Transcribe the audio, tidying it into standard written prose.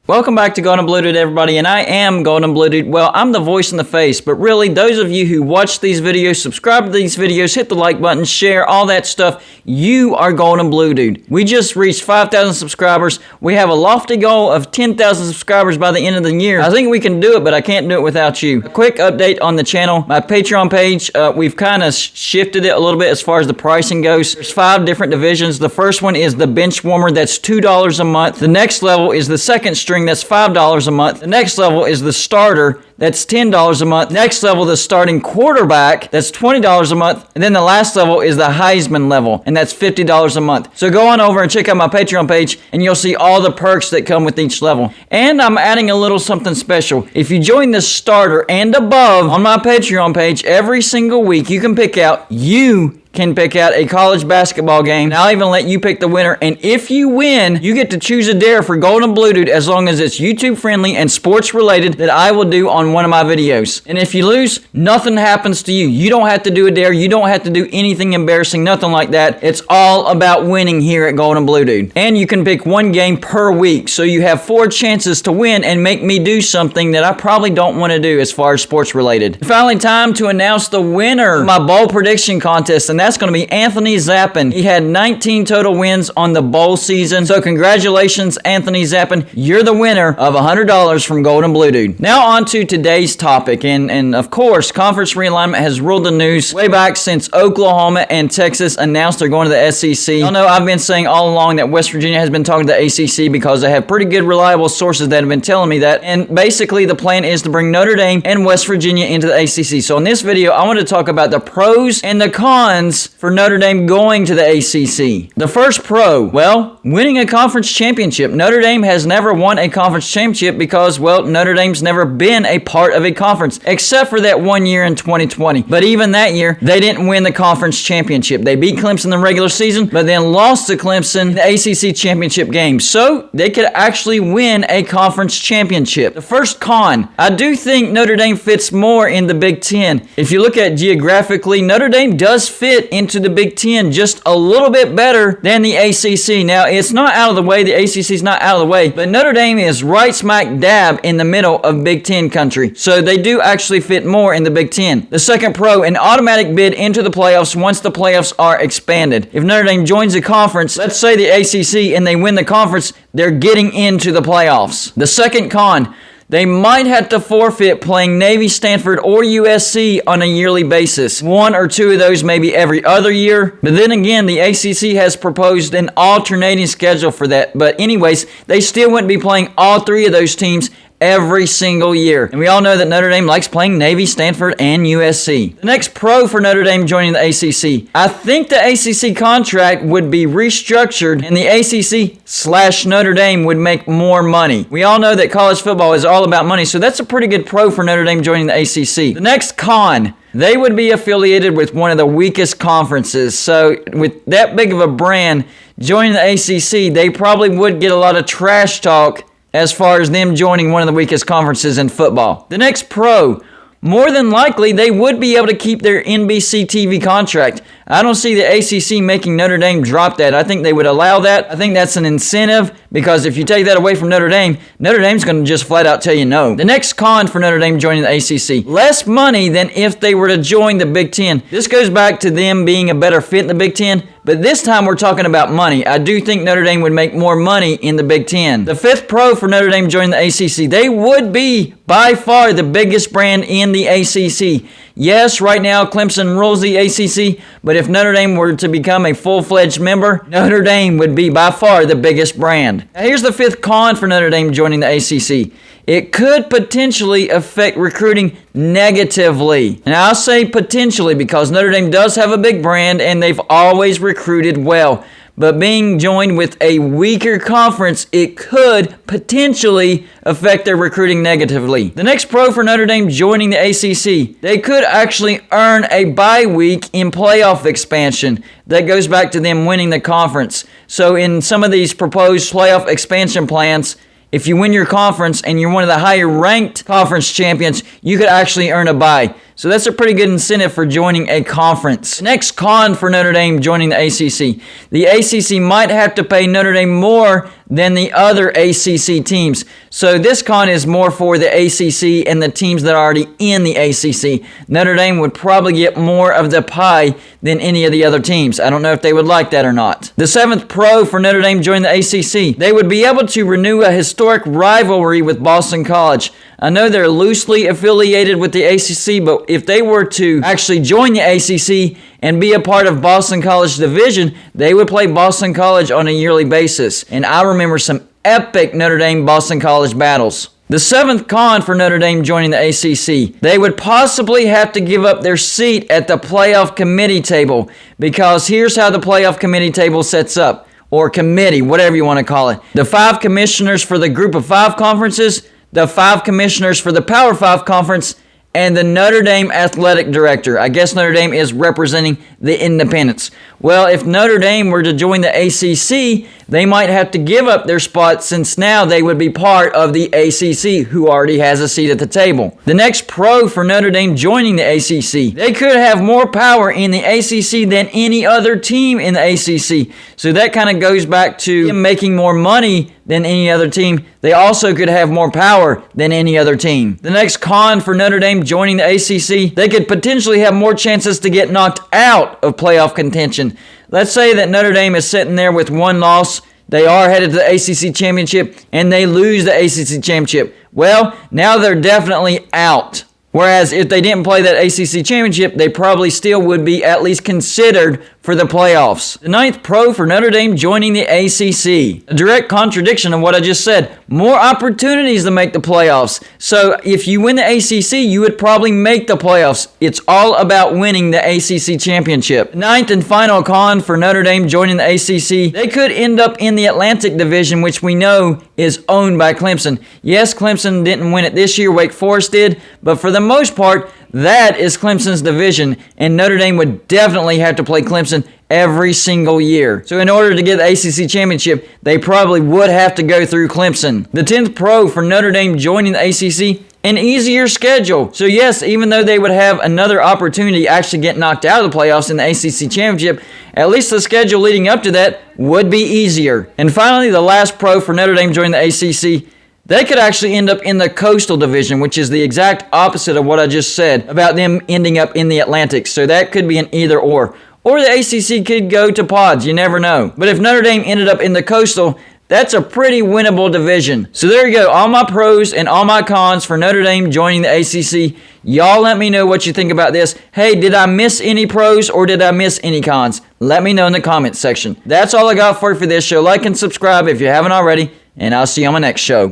Welcome back to Golden Blue Dude, everybody, and I am Golden Blue Dude. Well, I'm the voice and the face, but really, those of you who watch these videos, subscribe to these videos, hit the like button, share, all that stuff, you are Golden Blue Dude. We just reached 5,000 subscribers. We have a lofty goal of 10,000 subscribers by the end of the year. I think we can do it, but I can't do it without you. A quick update on the channel. My Patreon page, we've kind of shifted it a little bit as far as the pricing goes. There's 5 different divisions. The first one is the bench warmer. That's $2 a month. The next level is the second string. That's $5 a month. The next level is the starter. That's $10 a month. Next level, the starting quarterback. That's $20 a month. And then the last level is the Heisman level, and that's $50 a month. So go on over and check out my Patreon page, and you'll see all the perks that come with each level. And I'm adding a little something special. If you join the starter and above on my Patreon page every single week, you can pick out a college basketball game, and I'll even let you pick the winner. And if you win, you get to choose a dare for Golden Blue Dude, as long as it's YouTube friendly and sports related, that I will do on one of my videos. And if you lose, nothing happens to you. You don't have to do a dare. You don't have to do anything embarrassing, nothing like that. It's all about winning here at Golden Blue Dude. And you can pick one game per week, so you have 4 chances to win and make me do something that I probably don't want to do as far as sports related. Finally, time to announce the winner of my bowl prediction contest, and that's going to be Anthony Zappin. He had 19 total wins on the bowl season. So congratulations, Anthony Zappin. You're the winner of $100 from Golden Blue Dude. Now on to today's topic. And of course, conference realignment has ruled the news way back since Oklahoma and Texas announced they're going to the SEC. Y'all know I've been saying all along that West Virginia has been talking to the ACC because they have pretty good reliable sources that have been telling me that. And basically the plan is to bring Notre Dame and West Virginia into the ACC. So in this video, I want to talk about the pros and the cons for Notre Dame going to the ACC. The first pro, well, winning a conference championship. Notre Dame has never won a conference championship because, well, Notre Dame's never been a part of a conference, except for that one year in 2020. But even that year, they didn't win the conference championship. They beat Clemson in the regular season, but then lost to Clemson in the ACC championship game. So they could actually win a conference championship. The first con, I do think Notre Dame fits more in the Big Ten. If you look at geographically, Notre Dame does fit into the Big Ten just a little bit better than the ACC. Now, it's not out of the way. The ACC is not out of the way, but Notre Dame is right smack dab in the middle of Big Ten country. So they do actually fit more in the Big Ten. The second pro, an automatic bid into the playoffs once the playoffs are expanded. If Notre Dame joins the conference, let's say the ACC, and they win the conference, they're getting into the playoffs. The second con, they might have to forfeit playing Navy, Stanford, or USC on a yearly basis. 1 or 2 of those maybe every other year. But then again, the ACC has proposed an alternating schedule for that. But anyways, they still wouldn't be playing all 3 of those teams every single year. And we all know that Notre Dame likes playing Navy, Stanford, and USC. The next pro for Notre Dame joining the ACC. I think the ACC contract would be restructured and the ACC/Notre Dame would make more money. We all know that college football is all about money, so that's a pretty good pro for Notre Dame joining the ACC. The next con, they would be affiliated with one of the weakest conferences. So with that big of a brand joining the ACC, they probably would get a lot of trash talk as far as them joining one of the weakest conferences in football. The next pro, more than likely, they would be able to keep their NBC TV contract. I don't see the ACC making Notre Dame drop that. I think they would allow that. I think that's an incentive, because if you take that away from Notre Dame's going to just flat out tell you no. The next con for Notre Dame joining the ACC, less money than if they were to join the Big Ten. This goes back to them being a better fit in the Big Ten, but this time we're talking about money. I do think Notre Dame would make more money in the Big Ten. The fifth pro for Notre Dame joining the ACC, they would be by far the biggest brand in the ACC. Yes, right now Clemson rules the ACC, but if Notre Dame were to become a full-fledged member, Notre Dame would be by far the biggest brand. Now here's the fifth con for Notre Dame joining the ACC. It could potentially affect recruiting negatively. And I'll say potentially because Notre Dame does have a big brand and they've always recruited well. But being joined with a weaker conference, it could potentially affect their recruiting negatively. The next pro for Notre Dame joining the ACC, they could actually earn a bye week in playoff expansion. That goes back to them winning the conference. So in some of these proposed playoff expansion plans, if you win your conference and you're one of the higher ranked conference champions, you could actually earn a bye. So that's a pretty good incentive for joining a conference. Next con for Notre Dame joining the ACC. The ACC might have to pay Notre Dame more than the other ACC teams. So this con is more for the ACC and the teams that are already in the ACC. Notre Dame would probably get more of the pie than any of the other teams. I don't know if they would like that or not. The seventh pro for Notre Dame joining the ACC. They would be able to renew a historic rivalry with Boston College. I know they're loosely affiliated with the ACC, but if they were to actually join the ACC and be a part of Boston College division, they would play Boston College on a yearly basis. And I remember some epic Notre Dame Boston College battles. The seventh con for Notre Dame joining the ACC. They would possibly have to give up their seat at the playoff committee table, because here's how the playoff committee table sets up, or committee, whatever you want to call it. The 5 commissioners for the group of 5 conferences, the 5 commissioners for the Power 5 conference, and the Notre Dame athletic director. I guess Notre Dame is representing the independents. Well, if Notre Dame were to join the ACC, they might have to give up their spot, since now they would be part of the ACC, who already has a seat at the table. The next pro for Notre Dame joining the ACC. They could have more power in the ACC than any other team in the ACC. So that kind of goes back to them making more money than any other team. They also could have more power than any other team. The next con for Notre Dame joining the ACC, they could potentially have more chances to get knocked out of playoff contention. Let's say that Notre Dame is sitting there with 1 loss. They are headed to the ACC championship, and they lose the ACC championship. Well, now they're definitely out. Whereas if they didn't play that ACC championship, they probably still would be at least considered for the playoffs. The 9th pro for Notre Dame joining the ACC. A direct contradiction of what I just said. More opportunities to make the playoffs. So if you win the ACC, you would probably make the playoffs. It's all about winning the ACC championship. 9th and final con for Notre Dame joining the ACC. They could end up in the Atlantic Division, which we know is owned by Clemson. Yes, Clemson didn't win it this year. Wake Forest did. But for the most part, that is Clemson's division, and Notre Dame would definitely have to play Clemson every single year. So in order to get the ACC championship, they probably would have to go through Clemson. The 10th pro for Notre Dame joining the ACC, an easier schedule. So yes, even though they would have another opportunity to actually get knocked out of the playoffs in the ACC championship, at least the schedule leading up to that would be easier. And finally, the last pro for Notre Dame joining the ACC, they could actually end up in the Coastal Division, which is the exact opposite of what I just said about them ending up in the Atlantic. So that could be an either or. Or the ACC could go to pods. You never know. But if Notre Dame ended up in the Coastal, that's a pretty winnable division. So there you go. All my pros and all my cons for Notre Dame joining the ACC. Y'all let me know what you think about this. Hey, did I miss any pros or did I miss any cons? Let me know in the comments section. That's all I got for you for this show. Like and subscribe if you haven't already. And I'll see you on my next show.